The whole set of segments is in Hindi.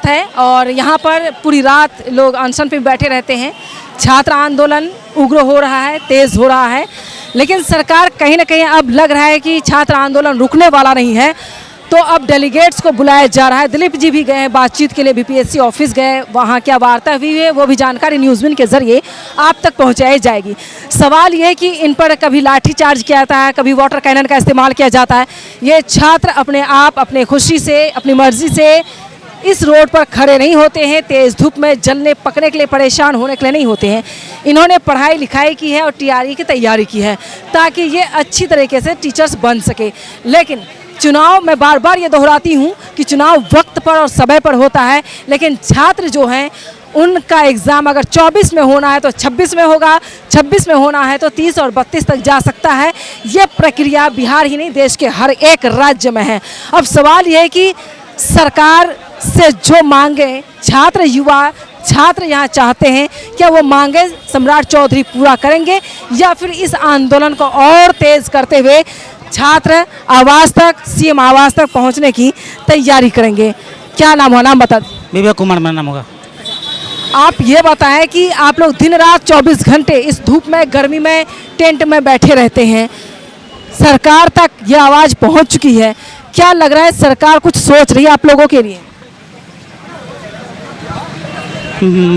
रात है और यहाँ पर पूरी रात लोग अनशन पे बैठे रहते हैं। छात्र आंदोलन उग्र हो रहा है, तेज़ हो रहा है, लेकिन सरकार कहीं ना कहीं अब लग रहा है कि छात्र आंदोलन रुकने वाला नहीं है, तो अब डेलीगेट्स को बुलाया जा रहा है। दिलीप जी भी गए हैं बातचीत के लिए, बीपीएससी ऑफिस गए, वहाँ क्या वार्ता हुई है वो भी जानकारी न्यूज़विन के ज़रिए आप तक पहुँचाई जाएगी। सवाल ये है कि इन पर कभी लाठीचार्ज किया जाता है, कभी वाटर कैनन का इस्तेमाल किया जाता है। ये छात्र अपने आप अपने खुशी से, अपनी मर्जी से इस रोड पर खड़े नहीं होते हैं, तेज़ धूप में जलने पकने के लिए, परेशान होने के लिए नहीं होते हैं। इन्होंने पढ़ाई लिखाई की है और टीआरई की तैयारी की है ताकि ये अच्छी तरीके से टीचर्स बन सके। लेकिन चुनाव, मैं बार बार ये दोहराती हूँ कि चुनाव वक्त पर और समय पर होता है, लेकिन छात्र जो हैं उनका एग्ज़ाम अगर 24 में होना है तो 26 में होगा, 26 में होना है तो 30 और 32 तक जा सकता है। ये प्रक्रिया बिहार ही नहीं देश के हर एक राज्य में है। अब सवाल ये है कि सरकार से जो मांगे छात्र यहाँ चाहते हैं, क्या वो मांगे सम्राट चौधरी पूरा करेंगे या फिर इस आंदोलन को और तेज़ करते हुए छात्र आवास तक, सीएम आवास तक पहुँचने की तैयारी करेंगे? क्या नाम हो? नाम बता दीजिए। विवेक कुमार मेरा नाम होगा। आप ये बताएं कि आप लोग दिन रात 24 घंटे इस धूप में, गर्मी में, टेंट में बैठे रहते हैं, सरकार तक ये आवाज़ पहुँच चुकी है, क्या लग रहा है सरकार कुछ सोच रही है आप लोगों के लिए?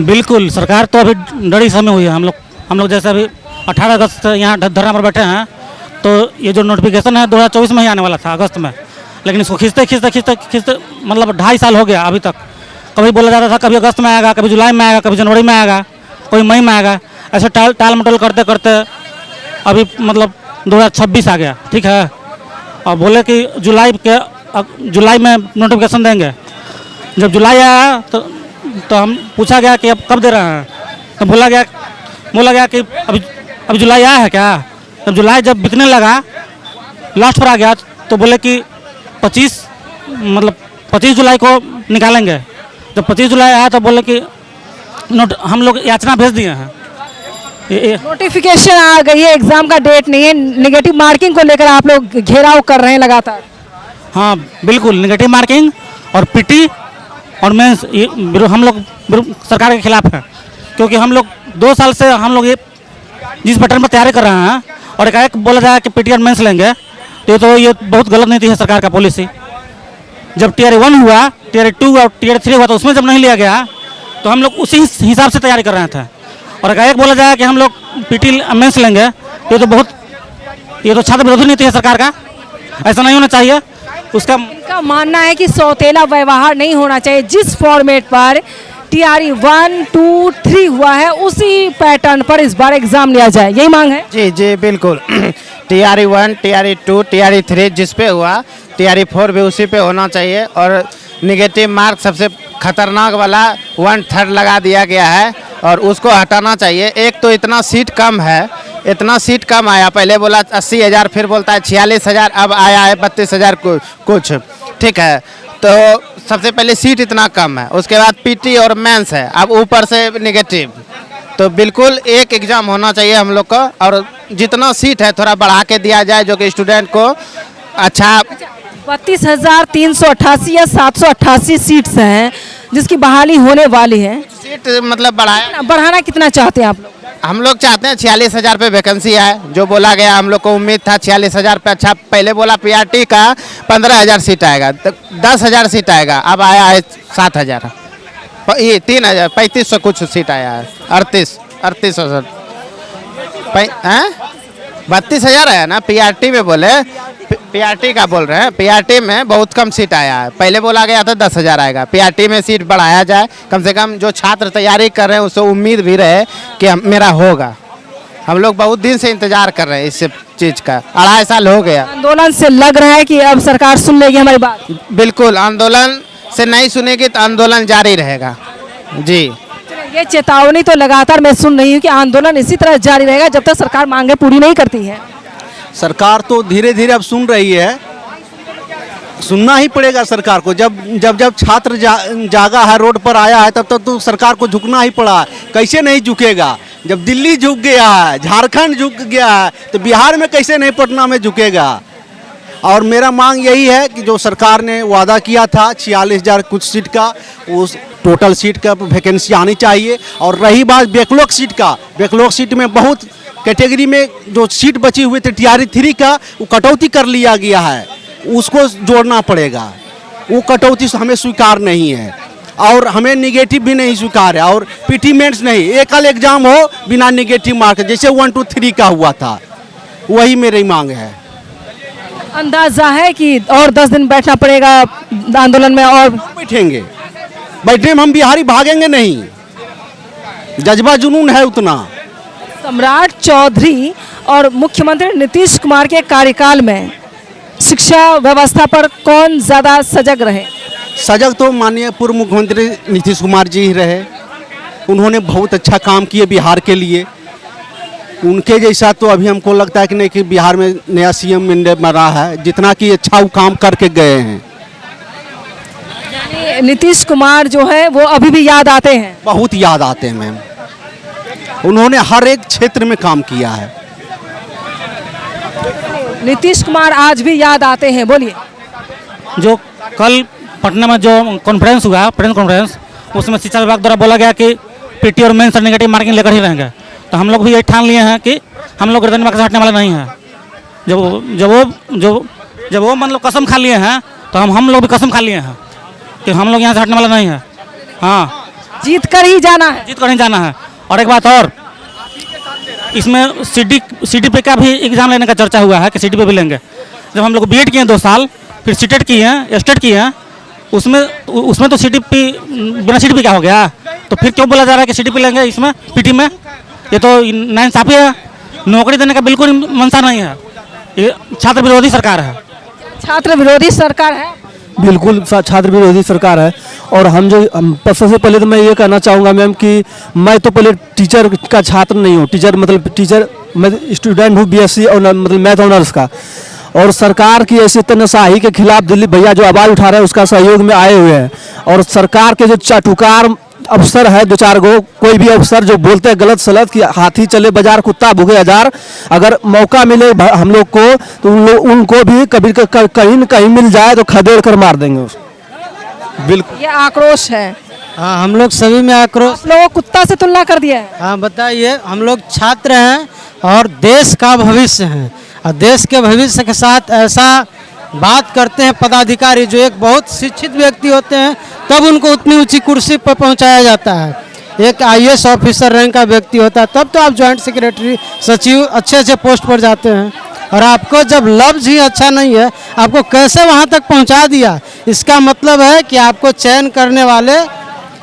बिल्कुल, सरकार तो अभी डरी समय हुई है। हम लोग जैसे अभी 18 अगस्त से यहाँ धरना पर बैठे हैं, तो ये जो नोटिफिकेशन है 2024 में ही आने वाला था अगस्त में, लेकिन इसको खींचते मतलब 2.5 साल हो गया अभी तक। कभी बोला जा रहा था कभी अगस्त में आएगा, कभी जुलाई में आएगा, कभी जनवरी में आएगा, कोई मई में आएगा, ऐसे टाल मटोल करते करते अभी मतलब 2026 आ गया। ठीक है, और बोले कि जुलाई में नोटिफिकेशन देंगे। जब जुलाई आया तो हम पूछा गया कि अब कब दे रहे हैं, तो बोला गया कि अभी जुलाई आया है क्या। तब जुलाई जब बिकने लगा, लास्ट पर आ गया, तो बोले कि 25 जुलाई को निकालेंगे। जब 25 जुलाई आया तो बोले कि हम लोग याचना भेज दिए हैं। नोटिफिकेशन आ गई है, एग्जाम का डेट नहीं है, नेगेटिव मार्किंग को लेकर आप लोग घेराव कर रहे हैं लगातार। हाँ बिल्कुल, नेगेटिव मार्किंग और पीटी और मेंस हम लोग सरकार के खिलाफ हैं, क्योंकि हम लोग 2 साल से हम लोग ये जिस पैटर्न पर तैयारी कर रहे हैं और एकाएक बोला जाए कि पीटी और मेंस लेंगे, तो ये बहुत गलत नीति है सरकार का पॉलिसी। जब टीआरई 1 हुआ, टीआरई 2 और टीआरई 3 हुआ, तो उसमें जब नहीं लिया गया तो हम लोग उसी हिसाब से तैयारी कर रहे थे। और एकाएक बोला जाए कि हम लोग पीटी मेंस लेंगे, ये तो छात्र विरोधी नीति है सरकार का, ऐसा नहीं होना चाहिए। इनका मानना है कि सौतेला व्यवहार नहीं होना चाहिए। जिस फॉर्मेट पर टीआरई 1, 2, 3 हुआ है उसी पैटर्न पर इस बार एग्जाम लिया जाए, यही मांग है। जी बिल्कुल। टीआरई 1, टीआरई 2, टीआरई 3 जिस पे हुआ, टीआरई 4 भी उसी पे होना चाहिए। और निगेटिव मार्क सबसे खतरनाक वाला 1/3 लगा दिया गया है और उसको हटाना चाहिए। एक तो इतना सीट कम आया, पहले बोला 80,000, फिर बोलता है 46,000, अब आया है 32,000 कुछ। ठीक है, तो सबसे पहले सीट इतना कम है, उसके बाद पीटी और मेंस है, अब ऊपर से निगेटिव। तो बिल्कुल एक एग्ज़ाम होना चाहिए हम लोग को, और जितना सीट है थोड़ा बढ़ा के दिया जाए जो कि स्टूडेंट को अच्छा। 32,388 या 788 सीट्स हैं जिसकी बहाली होने वाली है। सीट मतलब बढ़ाना कितना चाहते हैं आप लोग? हम लोग चाहते हैं 46,000 पे वैकेंसी है, जो बोला गया। हम लोग को उम्मीद था 46,000 पे। अच्छा, पहले बोला पीआरटी का 15,000 सीट आएगा, तो 10,000 सीट आएगा, अब आया है 7,000, ये 3,000, 3,500 कुछ सीट आया है। 38,000 32,000 है ना, पीआरटी में बोले, पीआरटी का बोल रहे हैं। पीआरटी में बहुत कम सीट आया है, पहले बोला गया था 10,000 आएगा। पीआरटी में सीट बढ़ाया जाए, कम से कम जो छात्र तैयारी कर रहे हैं उसको उम्मीद भी रहे कि मेरा होगा। हम लोग बहुत दिन से इंतजार कर रहे हैं इस चीज़ का, 2.5 साल हो गया। आंदोलन से लग रहा है कि अब सरकार सुन लेगी हमारी बात। बिल्कुल, आंदोलन से नहीं सुनेगी तो आंदोलन जारी रहेगा। जी, ये चेतावनी तो लगातार मैं सुन रही हूँ कि आंदोलन इसी तरह जारी रहेगा जब तक सरकार मांगे पूरी नहीं करती है। सरकार तो धीरे धीरे अब सुन रही है, सुनना ही पड़ेगा सरकार को। जब छात्र जागा है, रोड पर आया है, तब तक तो सरकार को झुकना ही पड़ा। कैसे नहीं झुकेगा? जब दिल्ली झुक गया है, झारखंड झुक गया है, तो बिहार में कैसे नहीं, पटना में झुकेगा? और मेरा मांग यही है कि जो सरकार ने वादा किया था 46,000 कुछ सीट का, उस टोटल सीट का वैकेंसी आनी चाहिए। और रही बात बैकलॉग सीट का, बैकलॉग सीट में बहुत कैटेगरी में जो सीट बची हुई थी TRE 3 का, वो कटौती कर लिया गया है, उसको जोड़ना पड़ेगा। वो कटौती हमें स्वीकार नहीं है और हमें निगेटिव भी नहीं स्वीकार है, और PT मेंस नहीं, एकल एग्जाम हो बिना निगेटिव मार्क, जैसे 1 2 3 का हुआ था, वही मेरी मांग है। अंदाजा है कि और 10 दिन बैठना पड़ेगा आंदोलन में? और बैठेंगे, बैठने में हम बिहारी भागेंगे नहीं, जज्बा जुनून है उतना। सम्राट चौधरी और मुख्यमंत्री नीतीश कुमार के कार्यकाल में शिक्षा व्यवस्था पर कौन ज़्यादा सजग रहे? सजग तो माननीय पूर्व मुख्यमंत्री नीतीश कुमार जी ही रहे। उन्होंने बहुत अच्छा काम किए बिहार के लिए। उनके जैसा तो अभी हमको लगता है कि नहीं कि बिहार में नया CM बना है, जितना कि अच्छा वो काम करके गए हैं। यानी नीतीश कुमार जो है वो अभी भी याद आते हैं? बहुत याद आते हैं मैम, उन्होंने हर एक क्षेत्र में काम किया है। नीतीश कुमार आज भी याद आते हैं, बोलिए। जो कल पटना में जो कॉन्फ्रेंस हुआ, प्रेस कॉन्फ्रेंस, उसमें शिक्षा विभाग द्वारा बोला गया कि PT और मेंस नेगेटिव मार्किंग लेकर ही रहेंगे। तो हम लोग भी ये ठान लिए हैं कि हम लोग रिटर्न मार्क्स हटने वाले नहीं हैं। जब वो मतलब कसम खा लिए हैं, तो हम लोग भी कसम खा लिए हैं कि हम लोग यहाँ से हटने वाले नहीं हैं। हाँ, जीत कर ही जाना है। जीत कर ही जाना है। और एक बात और, इसमें CDP का भी एग्ज़ाम लेने का चर्चा हुआ है कि CDP भी लेंगे। जब हम लोग BED किए 2 साल, फिर CTET किए हैं, स्टेट किए हैं, उसमें तो CDP बिना CDP का हो गया। तो फिर क्यों बोला जा रहा है कि CDP लेंगे इसमें PT में? ये तो नाइंसाफ़ी है। नौकरी देने का बिल्कुल मंशा नहीं है। ये छात्र विरोधी सरकार है। छात्र विरोधी सरकार है? बिल्कुल छात्र विरोधी सरकार है। और सबसे पहले तो मैं ये कहना चाहूँगा मैम कि मैं तो पहले टीचर का छात्र नहीं हूँ। टीचर मैं स्टूडेंट हूँ BSc और मतलब मैथ ऑनर्स का। और सरकार की ऐसे तनाशाही के खिलाफ दिल्ली भैया जो आवाज़ उठा रहे हैं उसका सहयोग में आए हुए हैं। और सरकार के जो चाटुकार अफसर है 2-4 गो, कोई भी अफसर जो बोलते हैं गलत सलत कि हाथी चले बाजार कुत्ता भूखे हजार, अगर मौका मिले हम लोग को तो उनको भी कभी कहीं न कहीं मिल जाए तो खदेड़ कर मार देंगे उसको। बिल्कुल, ये आक्रोश है। हाँ, हम लोग सभी में आक्रोश। लोगों कुत्ता से तुलना कर दिया है। हाँ बताइए, हम लोग छात्र हैं और देश का भविष्य हैं, और देश के भविष्य के साथ ऐसा बात करते हैं पदाधिकारी जो एक बहुत शिक्षित व्यक्ति होते हैं, तब उनको उतनी ऊंची कुर्सी पर पहुंचाया जाता है। एक IAS ऑफिसर रैंक का व्यक्ति होता है तब तो आप जॉइंट सेक्रेटरी, सचिव, अच्छे पोस्ट पर जाते हैं। और आपको जब लफ्ज़ ही अच्छा नहीं है, आपको कैसे वहां तक पहुंचा दिया? इसका मतलब है कि आपको चयन करने वाले,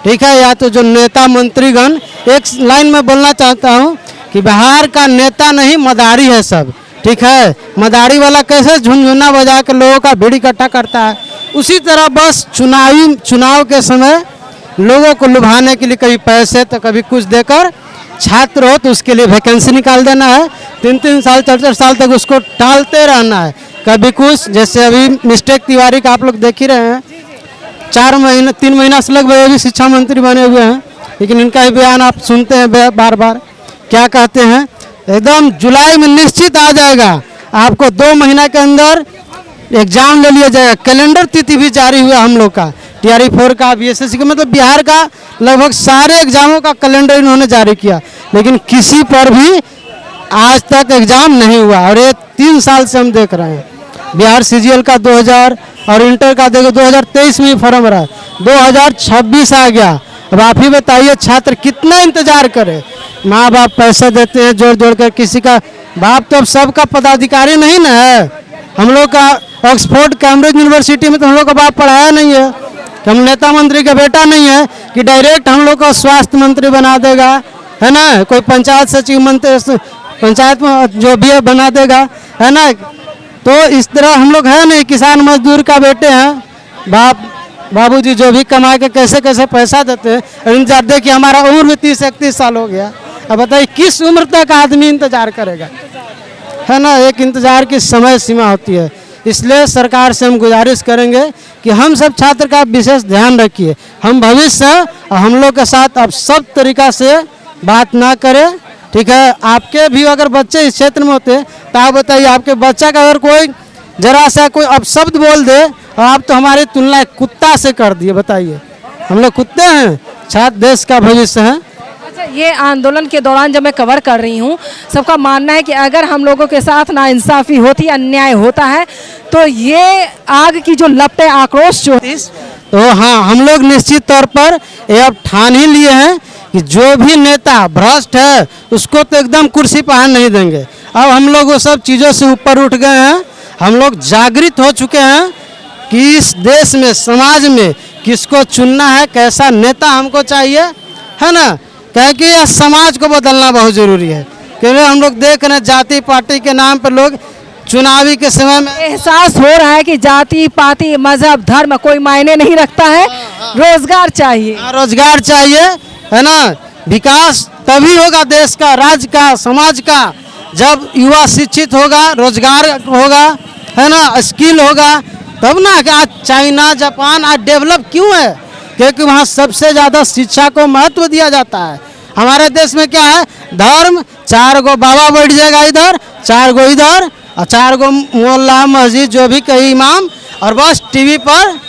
ठीक है, या तो जो नेता मंत्रीगण, एक लाइन में बोलना चाहता हूँ कि बिहार का नेता नहीं मदारी है सब, ठीक है। मदारी वाला कैसे झुनझुना बजा के लोगों का भीड़ इकट्ठा करता है, उसी तरह बस चुनाव के समय लोगों को लुभाने के लिए कभी पैसे तो कभी कुछ देकर, छात्र हो तो उसके लिए वैकेंसी निकाल देना है, 3-3 साल 4-4 साल तक उसको टालते रहना है। कभी कुछ, जैसे अभी मिस्टेक तिवारी का आप लोग देख ही रहे हैं, 3 महीना से लगभग अभी शिक्षा मंत्री बने हुए हैं, लेकिन इनका ही बयान आप सुनते हैं बार बार। क्या कहते हैं? एकदम जुलाई में निश्चित आ जाएगा, आपको 2 महीना के अंदर एग्जाम ले लिया जाएगा। कैलेंडर तिथि भी जारी हुआ हम लोग का, TRE 4 का, BSSC का, मतलब बिहार का लगभग सारे एग्जामों का कैलेंडर इन्होंने जारी किया, लेकिन किसी पर भी आज तक एग्जाम नहीं हुआ। और ये 3 साल से हम देख रहे हैं। बिहार CGL का 2000 और इंटर का देखो 2023 में ही फॉर्म रहा, 2026 आ गया। अब आप ही बताइए छात्र कितना इंतजार करे? माँ बाप पैसे देते हैं जोड़ जोड़ कर, किसी का बाप तो अब सबका पदाधिकारी नहीं ना है। हम लोग का ऑक्सफोर्ड कैम्ब्रिज यूनिवर्सिटी में तो हम लोग का बाप पढ़ाया नहीं है, कि हम नेता मंत्री का बेटा नहीं है कि डायरेक्ट हम लोग को स्वास्थ्य मंत्री बना देगा, है ना, कोई पंचायत सचिव मंत्री, पंचायत में जो भी है बना देगा, है ना। तो इस तरह हम लोग है नहीं, किसान मजदूर का बेटे हैं, बाबूजी जो भी कमा के कैसे कैसे पैसा देते हैं। इंतजार देखिए, हमारा उम्र भी 30-31 साल हो गया। अब बताइए किस उम्र तक आदमी इंतजार करेगा, है ना। एक इंतजार की समय सीमा होती है। इसलिए सरकार से हम गुजारिश करेंगे कि हम सब छात्र का विशेष ध्यान रखिए। हम भविष्य हैं और हम लोग के साथ अब सब तरीका से बात ना करें, ठीक है। आपके भी अगर बच्चे इस क्षेत्र में होते तो आप बताइए, आपके बच्चा का अगर कोई जरा सा कोई अपशब्द बोल दे और आप तो हमारी तुलना एक कुत्ता से कर दिए। बताइए, हम लोग कुत्ते हैं? छात्र देश का भविष्य है। अच्छा, ये आंदोलन के दौरान जब मैं कवर कर रही हूँ, सबका मानना है कि अगर हम लोगों के साथ नाइंसाफ़ी होती, अन्याय होता है, तो ये आग की जो लपटें, आक्रोश जो तो हाँ, हम लोग निश्चित तौर पर ये अब ठान ही लिए हैं कि जो भी नेता भ्रष्ट है उसको तो एकदम कुर्सी पर नहीं देंगे। अब हम लोग वो सब चीज़ों से ऊपर उठ गए हैं। हम लोग जागृत हो चुके हैं कि इस देश में, समाज में किसको चुनना है, कैसा नेता हमको चाहिए, है ना। क्या कि यह समाज को बदलना बहुत ज़रूरी है, क्योंकि हम लोग देख रहे हैं जाति पार्टी के नाम पर लोग चुनावी के समय में एहसास हो रहा है कि जाति पाति मजहब धर्म कोई मायने नहीं रखता है, रोजगार चाहिए। रोजगार चाहिए, है ना। विकास तभी होगा देश का, राज्य का, समाज का, जब युवा शिक्षित होगा, रोजगार होगा, है ना, स्किल होगा, तब ना। कि आज चाइना जापान आज डेवलप क्यों है? क्योंकि वहाँ सबसे ज़्यादा शिक्षा को महत्व दिया जाता है। हमारे देश में क्या है? धर्म, 4 गो बाबा बैठ जाएगा इधर, 4 गो इधर, और 4 गो मोहल्ला मस्जिद जो भी कहीं इमाम, और बस टीवी पर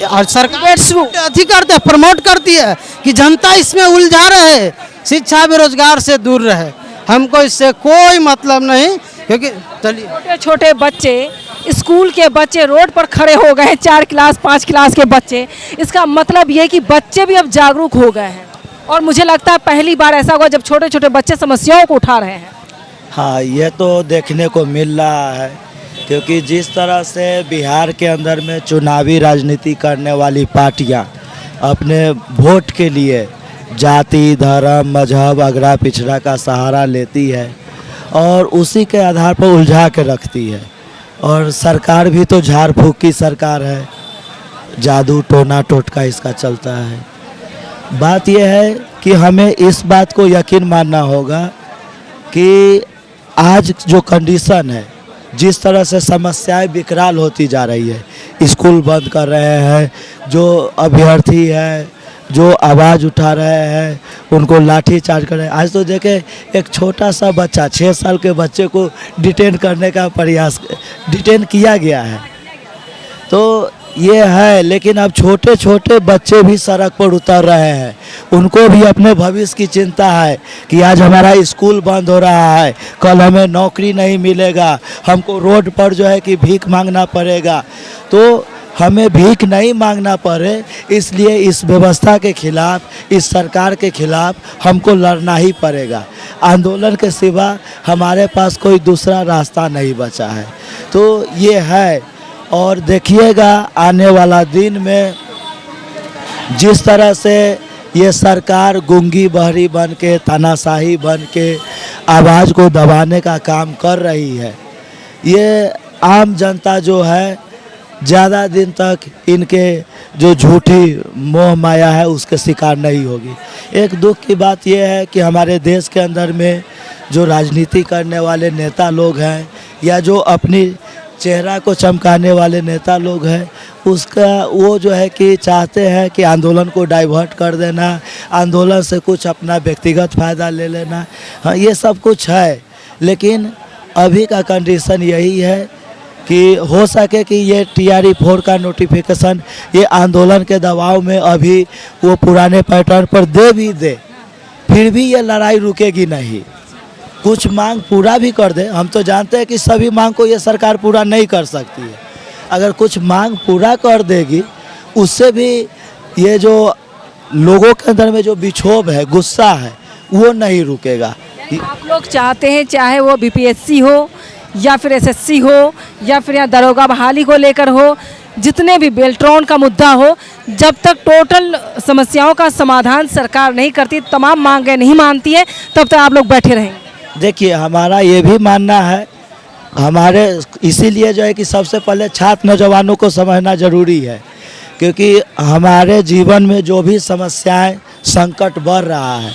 और सरकार अथी करते हैं, प्रमोट करती है कि जनता इसमें उलझा रहे, शिक्षा बेरोजगार से दूर रहे। हमको इससे कोई मतलब नहीं, क्योंकि चलिए छोटे छोटे बच्चे, स्कूल के बच्चे रोड पर खड़े हो गए हैं, 4 क्लास 5 क्लास के बच्चे। इसका मतलब ये है कि बच्चे भी अब जागरूक हो गए हैं, और मुझे लगता है पहली बार ऐसा हुआ जब छोटे छोटे बच्चे समस्याओं को उठा रहे हैं। हाँ, ये तो देखने को मिल रहा है, क्योंकि जिस तरह से बिहार के अंदर में चुनावी राजनीति करने वाली पार्टियां अपने वोट के लिए जाति धर्म मजहब अगड़ा पिछड़ा का सहारा लेती है और उसी के आधार पर उलझा के रखती है। और सरकार भी तो झाड़ फूक की सरकार है, जादू टोना टोटका इसका चलता है। बात यह है कि हमें इस बात को यकीन मानना होगा कि आज जो कंडीशन है, जिस तरह से समस्याएं विकराल होती जा रही है, स्कूल बंद कर रहे हैं, जो अभ्यर्थी है जो आवाज़ उठा रहे हैं उनको लाठी चार्ज कर रहे हैं। आज तो देखें, एक छोटा सा बच्चा 6 साल के बच्चे को डिटेन करने का प्रयास, डिटेन किया गया है। तो ये है, लेकिन अब छोटे छोटे बच्चे भी सड़क पर उतर रहे हैं। उनको भी अपने भविष्य की चिंता है कि आज हमारा स्कूल बंद हो रहा है, कल हमें नौकरी नहीं मिलेगा, हमको रोड पर जो है कि भीख मांगना पड़ेगा। तो हमें भीख नहीं मांगना पड़े, इसलिए इस व्यवस्था के खिलाफ, इस सरकार के खिलाफ हमको लड़ना ही पड़ेगा। आंदोलन के सिवा हमारे पास कोई दूसरा रास्ता नहीं बचा है। तो ये है, और देखिएगा आने वाला दिन में जिस तरह से ये सरकार गूंगी बहरी बन के, तानाशाही बन के आवाज़ को दबाने का काम कर रही है, ये आम जनता जो है ज़्यादा दिन तक इनके जो झूठी मोह माया है उसके शिकार नहीं होगी। एक दुख की बात यह है कि हमारे देश के अंदर में जो राजनीति करने वाले नेता लोग हैं, या जो अपनी चेहरा को चमकाने वाले नेता लोग हैं, उसका वो जो है कि चाहते हैं कि आंदोलन को डाइवर्ट कर देना, आंदोलन से कुछ अपना व्यक्तिगत फ़ायदा ले लेना। हाँ, ये सब कुछ है, लेकिन अभी का कंडीशन यही है कि हो सके कि ये TRE 4 का नोटिफिकेशन ये आंदोलन के दबाव में अभी वो पुराने पैटर्न पर दे भी दे, फिर भी ये लड़ाई रुकेगी नहीं। कुछ मांग पूरा भी कर दे, हम तो जानते हैं कि सभी मांग को ये सरकार पूरा नहीं कर सकती है। अगर कुछ मांग पूरा कर देगी, उससे भी ये जो लोगों के अंदर में जो विक्षोभ है, गुस्सा है, वो नहीं रुकेगा। आप लोग चाहते हैं चाहे वो BPSC हो या फिर SSC हो या फिर यहाँ दरोगा बहाली को लेकर हो, जितने भी बेल्ट्रॉन का मुद्दा हो, जब तक टोटल समस्याओं का समाधान सरकार नहीं करती, तमाम मांगें नहीं मानती है, तब तक आप लोग बैठे रहेंगे। देखिए, हमारा ये भी मानना है, हमारे इसीलिए जो है कि सबसे पहले छात्र नौजवानों को समझना ज़रूरी है, क्योंकि हमारे जीवन में जो भी समस्याएं संकट बढ़ रहा है,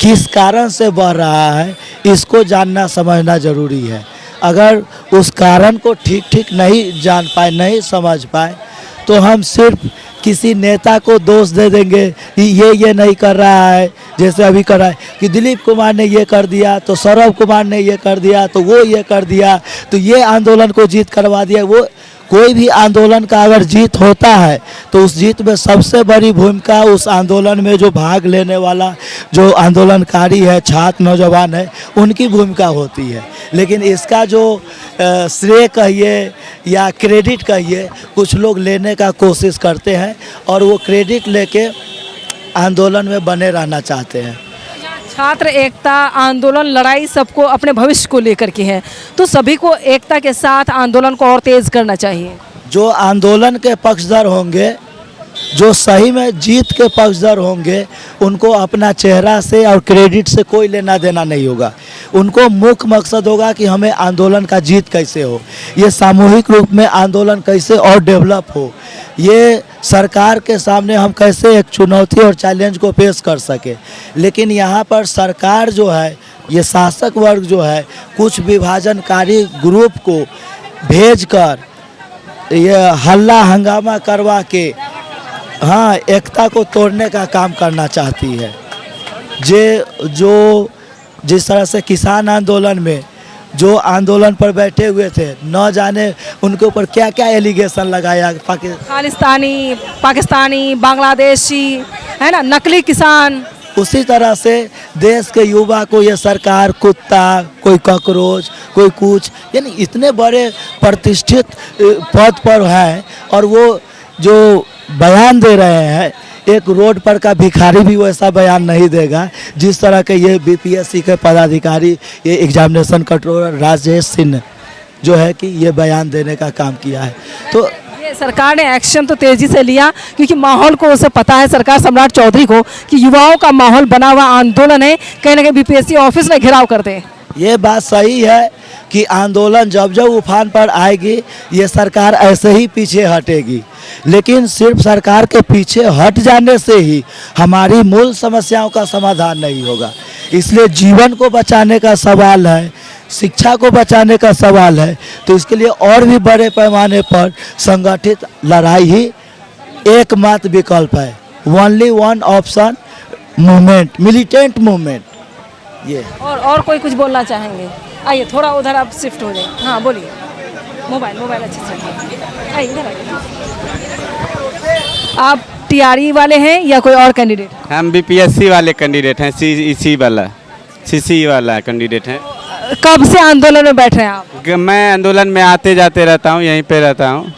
किस कारण से बढ़ रहा है, इसको जानना समझना ज़रूरी है। अगर उस कारण को ठीक नहीं जान पाए, नहीं समझ पाए, तो हम सिर्फ किसी नेता को दोष दे देंगे कि ये नहीं कर रहा है, जैसे अभी कर रहा है कि दिलीप कुमार ने ये कर दिया तो सौरभ कुमार ने ये कर दिया तो वो ये कर दिया तो ये आंदोलन को जीत करवा दिया। वो कोई भी आंदोलन का अगर जीत होता है तो उस जीत में सबसे बड़ी भूमिका उस आंदोलन में जो भाग लेने वाला जो आंदोलनकारी है, छात्र नौजवान है, उनकी भूमिका होती है। लेकिन इसका जो श्रेय कहिए या क्रेडिट कहिए, कुछ लोग लेने का कोशिश करते हैं और वो क्रेडिट लेके आंदोलन में बने रहना चाहते हैं। छात्र एकता आंदोलन लड़ाई सबको अपने भविष्य को लेकर के है, तो सभी को एकता के साथ आंदोलन को और तेज करना चाहिए। जो आंदोलन के पक्षधर होंगे, जो सही में जीत के पक्षधर होंगे, उनको अपना चेहरा से और क्रेडिट से कोई लेना देना नहीं होगा। उनको मुख्य मकसद होगा कि हमें आंदोलन का जीत कैसे हो, ये सामूहिक रूप में आंदोलन कैसे और डेवलप हो, ये सरकार के सामने हम कैसे एक चुनौती और चैलेंज को पेश कर सके। लेकिन यहाँ पर सरकार जो है, ये शासक वर्ग जो है, कुछ विभाजनकारी ग्रुप को भेजकर ये हल्ला हंगामा करवा के हाँ एकता को तोड़ने का काम करना चाहती है। जो जिस तरह से किसान आंदोलन में जो आंदोलन पर बैठे हुए थे, न जाने उनके ऊपर क्या क्या एलिगेशन लगाया, खालिस्तानी, पाकिस्तानी, बांग्लादेशी, है ना, नकली किसान। उसी तरह से देश के युवा को ये सरकार कुत्ता, कोई कॉकरोच, कोई कुछ, यानी इतने बड़े प्रतिष्ठित पद पर है और वो जो बयान दे रहे हैं, एक रोड पर का भिखारी भी वैसा बयान नहीं देगा जिस तरह के ये बीपीएससी के पदाधिकारी, ये एग्जामिनेशन कंट्रोलर राजेश सिंह जो है कि ये बयान देने का काम किया है। तो ये सरकार ने एक्शन तो तेजी से लिया क्योंकि माहौल को उसे पता है, सरकार सम्राट चौधरी को, कि युवाओं का माहौल बना हुआ आंदोलन है, कहीं ना कहीं बीपीएससी ऑफिस में घेराव कर दे। ये बात सही है कि आंदोलन जब जब उफान पर आएगी ये सरकार ऐसे ही पीछे हटेगी। लेकिन सिर्फ सरकार के पीछे हट जाने से ही हमारी मूल समस्याओं का समाधान नहीं होगा। इसलिए जीवन को बचाने का सवाल है, शिक्षा को बचाने का सवाल है, तो इसके लिए और भी बड़े पैमाने पर संगठित लड़ाई ही एकमात्र विकल्प है। Only one option, movement, militant movement. ये और कोई कुछ बोलना चाहेंगे? आइए थोड़ा उधर आप शिफ्ट हो जाइए। हाँ बोलिए, मोबाइल अच्छे से रखिए। आइए इधर आइए। आप टीआरई वाले हैं या कोई और कैंडिडेट? हम बीपीएससी वाले कैंडिडेट हैं, सीसी वाला कैंडिडेट हैं। कब से आंदोलन में बैठ रहे हैं आप? मैं आंदोलन में आते जाते रहता हूँ, यहीं पे रहता हूँ,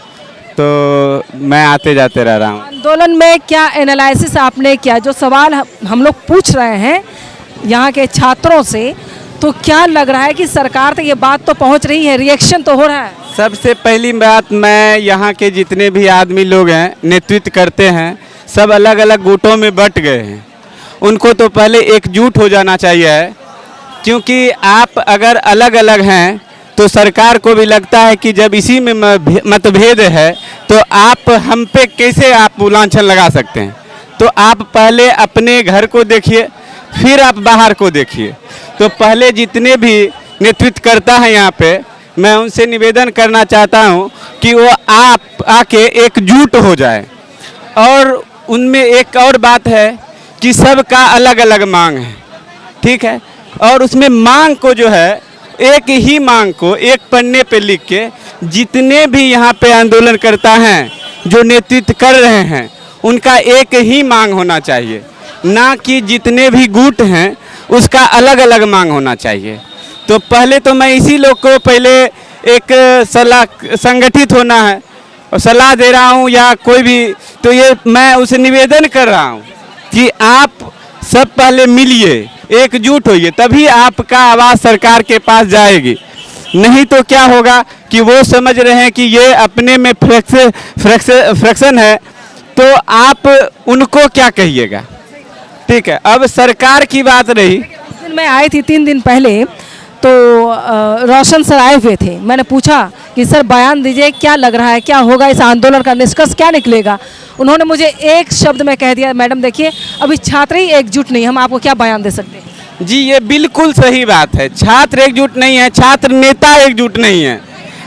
तो मैं आते जाते रह रहा हूँ। आंदोलन में क्या एनालिसिस आपने किया? जो सवाल हम लोग पूछ रहे हैं यहाँ के छात्रों से, तो क्या लग रहा है कि सरकार तक ये बात तो पहुँच रही है, रिएक्शन तो हो रहा है? सबसे पहली बात, मैं यहाँ के जितने भी आदमी लोग हैं, नेतृत्व करते हैं, सब अलग अलग गुटों में बट गए हैं। उनको तो पहले एकजुट हो जाना चाहिए, क्योंकि आप अगर अलग अलग हैं तो सरकार को भी लगता है कि जब इसी में मतभेद है तो आप हम पे कैसे आप लांछन लगा सकते हैं। तो आप पहले अपने घर को देखिए, फिर आप बाहर को देखिए। तो पहले जितने भी नेतृत्व करता है यहाँ पे, मैं उनसे निवेदन करना चाहता हूँ कि वो आप आके एकजुट हो जाए। और उनमें एक और बात है कि सबका अलग अलग मांग है, ठीक है, और उसमें मांग को जो है, एक ही मांग को एक पन्ने पे लिख के जितने भी यहाँ पे आंदोलन करता हैं, जो नेतृत्व कर रहे हैं, उनका एक ही मांग होना चाहिए, ना कि जितने भी गुट हैं उसका अलग अलग मांग होना चाहिए। तो पहले तो मैं इसी लोग को पहले एक सलाह, संगठित होना है और सलाह दे रहा हूँ या कोई भी, तो ये मैं उसे निवेदन कर रहा हूँ कि आप सब पहले मिलिए, एकजुट होइए, तभी आपका आवाज़ सरकार के पास जाएगी। नहीं तो क्या होगा कि वो समझ रहे हैं कि ये अपने में फ्रैक्शन है, तो आप उनको क्या कहिएगा, ठीक है। अब सरकार की बात रही, मैं आई थी 3 दिन पहले, तो रोशन सर आए हुए थे। मैंने पूछा कि सर बयान दीजिए, क्या लग रहा है, क्या होगा इस आंदोलन का, निष्कर्ष क्या निकलेगा? उन्होंने मुझे एक शब्द में कह दिया, मैडम देखिए अभी छात्र ही एकजुट नहीं, हम आपको क्या बयान दे सकते हैं। जी ये बिल्कुल सही बात है, छात्र एकजुट नहीं है, छात्र नेता एकजुट नहीं है।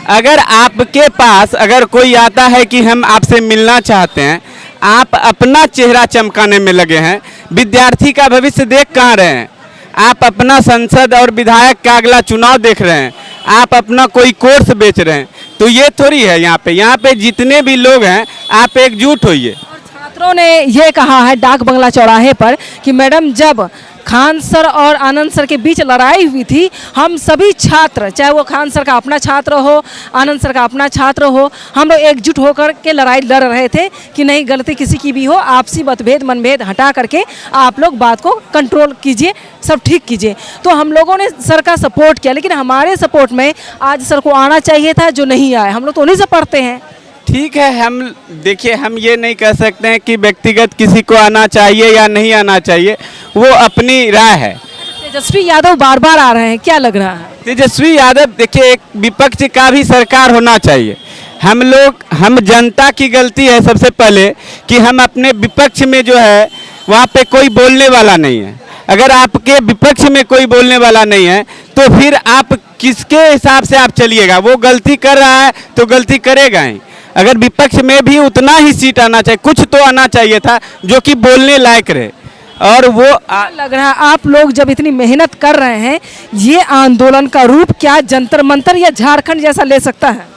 अगर आपके पास अगर कोई आता है कि हम आपसे मिलना चाहते हैं, आप अपना चेहरा चमकाने में लगे हैं, विद्यार्थी का भविष्य देख कहाँ रहे हैं। आप अपना संसद और विधायक का अगला चुनाव देख रहे हैं, आप अपना कोई कोर्स बेच रहे हैं। तो ये थोड़ी है, यहाँ पे जितने भी लोग हैं आप एकजुट होइए। छात्रों ने ये कहा है डाक बंगला चौराहे पर कि मैडम जब खान सर और आनंद सर के बीच लड़ाई हुई थी, हम सभी छात्र, चाहे वो खान सर का अपना छात्र हो, आनंद सर का अपना छात्र हो, हम लोग एकजुट होकर के लड़ाई लड़ रहे थे कि नहीं गलती किसी की भी हो, आपसी मतभेद मनभेद हटा करके आप लोग बात को कंट्रोल कीजिए, सब ठीक कीजिए। तो हम लोगों ने सर का सपोर्ट किया, लेकिन हमारे सपोर्ट में आज सर को आना चाहिए था, जो नहीं आए। हम लोग तो उन्हीं से पढ़ते हैं। ठीक है, हम देखिए, हम ये नहीं कह सकते हैं कि व्यक्तिगत किसी को आना चाहिए या नहीं आना चाहिए, वो अपनी राय है। तेजस्वी यादव बार बार आ रहे हैं, क्या लग रहा है? तेजस्वी यादव देखिए, एक विपक्ष का भी सरकार होना चाहिए। हम जनता की गलती है सबसे पहले कि हम अपने विपक्ष में जो है वहाँ पे कोई बोलने वाला नहीं है। अगर आपके विपक्ष में कोई बोलने वाला नहीं है तो फिर आप किसके हिसाब से आप चलिएगा? वो गलती कर रहा है तो गलती करेगा ही। अगर विपक्ष में भी उतना ही सीट आना चाहिए, कुछ तो आना चाहिए था जो कि बोलने लायक रहे। और वो लग रहा है आप लोग जब इतनी मेहनत कर रहे हैं, ये आंदोलन का रूप क्या जंतर मंतर या झारखंड जैसा ले सकता है?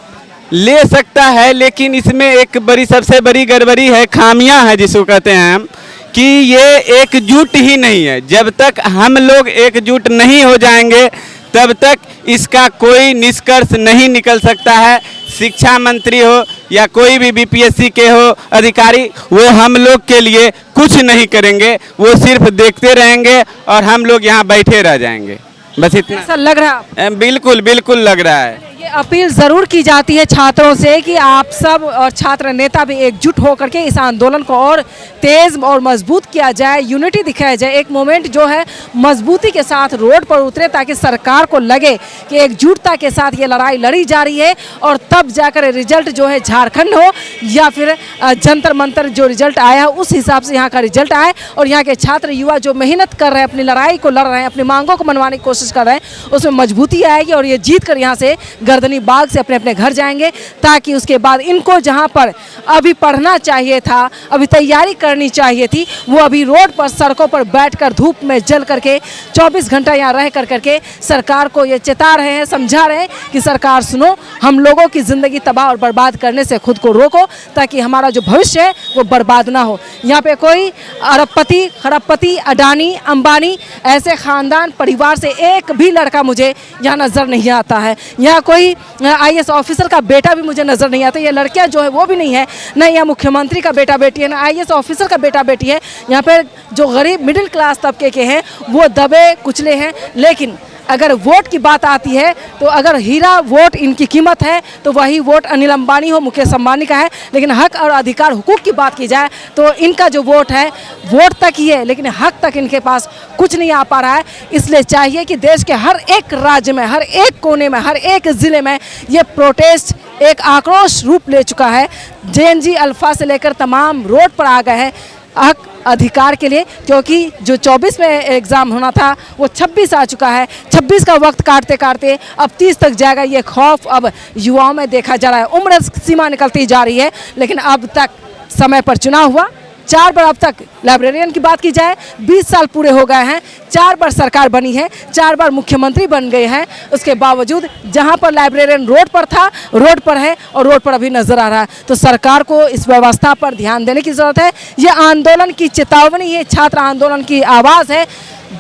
ले सकता है, लेकिन इसमें एक सबसे बड़ी गड़बड़ी है, खामियां है जिसको कहते हैं हम, कि ये एकजुट ही नहीं है। जब तक हम लोग एकजुट नहीं हो जाएंगे तब तक इसका कोई निष्कर्ष नहीं निकल सकता है। शिक्षा मंत्री हो या कोई भी बीपीएससी के हो अधिकारी, वो हम लोग के लिए कुछ नहीं करेंगे, वो सिर्फ देखते रहेंगे और हम लोग यहाँ बैठे रह जाएंगे। बस इतना। ऐसा लग रहा है? बिल्कुल बिल्कुल लग रहा है। ये अपील ज़रूर की जाती है छात्रों से कि आप सब और छात्र नेता भी एकजुट होकर के इस आंदोलन को और तेज़ और मजबूत किया जाए, यूनिटी दिखाया जाए, एक मोमेंट जो है मजबूती के साथ रोड पर उतरे ताकि सरकार को लगे कि एकजुटता के साथ ये लड़ाई लड़ी जा रही है और तब जाकर रिजल्ट जो है झारखंड हो या फिर जंतर मंतर जो रिजल्ट आया है उस हिसाब से यहाँ का रिजल्ट आए और यहाँ के छात्र युवा जो मेहनत कर रहे हैं, अपनी लड़ाई को लड़ रहे हैं, अपनी मांगों को मनवाने की कोशिश कर रहे हैं, उसमें मजबूती आएगी और ये जीत कर यहाँ से गर्दनी बाग से अपने अपने घर जाएंगे, ताकि उसके बाद इनको जहां पर अभी पढ़ना चाहिए था, अभी तैयारी करनी चाहिए थी, वो अभी रोड पर सड़कों पर बैठकर धूप में जल करके 24 घंटा यहाँ रह करके सरकार को ये चेता रहे हैं, समझा रहे हैं कि सरकार सुनो, हम लोगों की ज़िंदगी तबाह और बर्बाद करने से खुद को रोको ताकि हमारा जो भविष्य है वो बर्बाद ना हो। यहाँ पे कोई अरबपति खरबपति अडानी अंबानी ऐसे ख़ानदान परिवार से एक भी लड़का मुझे यहाँ नज़र नहीं आता है। यहाँ कोई आईएएस ऑफिसर का बेटा भी मुझे नज़र नहीं आता। ये लड़कियाँ जो है वो भी नहीं है, न यहाँ मुख्यमंत्री का बेटा बेटी है, न आईएएस ऑफिसर का बेटा बेटी है। यहाँ पे जो गरीब मिडिल क्लास तबके के हैं वो दबे कुचले हैं। लेकिन अगर वोट की बात आती है तो अगर हीरा वोट इनकी कीमत है तो वही वोट अनिल अंबानी हो, मुकेश अंबानी का है। लेकिन हक और अधिकार हुकूक की बात की जाए तो इनका जो वोट है वोट तक ही है, लेकिन हक तक इनके पास कुछ नहीं आ पा रहा है। इसलिए चाहिए कि देश के हर एक राज्य में, हर एक कोने में, हर एक ज़िले में ये प्रोटेस्ट एक आक्रोश रूप ले चुका है। जेएनजी अल्फा से लेकर तमाम रोड पर आ गए हैं हक अधिकार के लिए, क्योंकि जो 24 में एग्ज़ाम होना था वो 26 आ चुका है। 26 का वक्त काटते काटते अब 30 तक जाएगा। ये खौफ अब युवाओं में देखा जा रहा है। उम्र सीमा निकलती जा रही है, लेकिन अब तक समय पर चुनाव हुआ 4 बार। अब तक लाइब्रेरियन की बात की जाए 20 साल पूरे हो गए हैं, 4 बार सरकार बनी है, 4 बार मुख्यमंत्री बन गए हैं। उसके बावजूद जहां पर लाइब्रेरियन रोड पर था, रोड पर है और रोड पर अभी नजर आ रहा है। तो सरकार को इस व्यवस्था पर ध्यान देने की ज़रूरत है। ये आंदोलन की चेतावनी है, छात्र आंदोलन की आवाज़ है।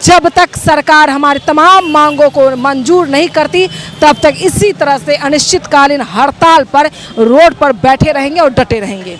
जब तक सरकार हमारी तमाम मांगों को मंजूर नहीं करती तब तक इसी तरह से अनिश्चितकालीन हड़ताल पर रोड पर बैठे रहेंगे और डटे रहेंगे।